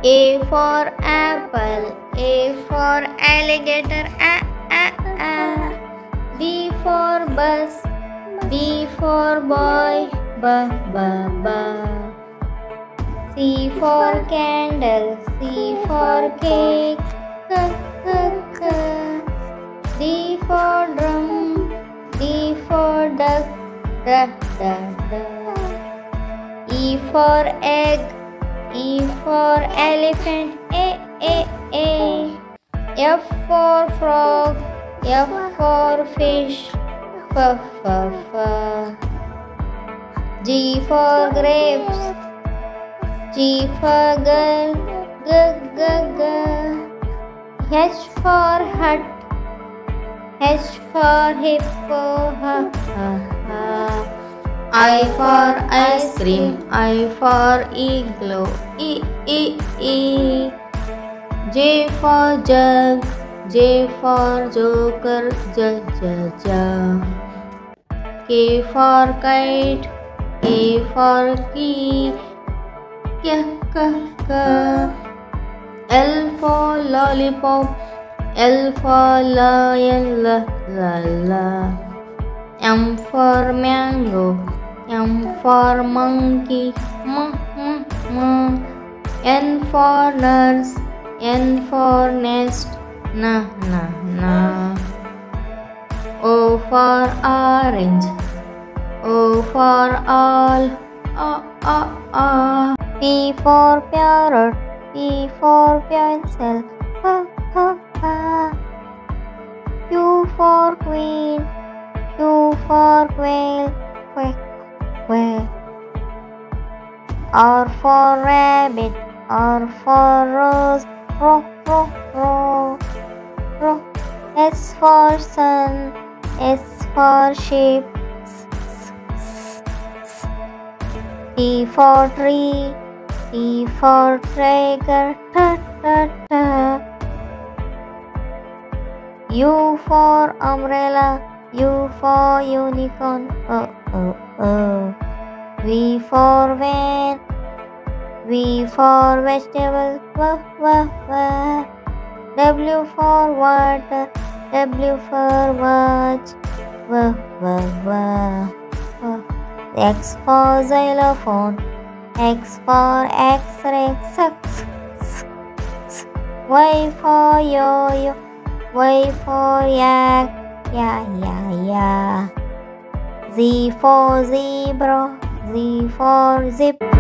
A for apple, A for alligator, a. B for bus, B for boy, b. C for candle, C for cake, k. D for drum, D for duck, d. E for egg, E for elephant, a. F for frog, F for fish, f. G for grapes, G for girl, g. H for hut, H for hippo, h. I for ice cream, I for igloo, e. J for jug, J for joker, j. K for kite, K for key, k. L for lollipop, L for lion, l. M for mango, M for monkey, m. N for nurse, N for nest, n. O for orange, O for all, a. P for parrot, P for pencil, h. Q for queen, Q for quail, quack. R for rabbit, R for rose, ro. S for sun, S for sheep, s. T for tree, T for tiger, t. U for umbrella, U for unicorn, V for van, V for vegetable, v. W for water, W for watch, v. X for xylophone, X for X-ray, s. Y for yo-yo, Y for yak, ya. Z for zebra, Z for zip.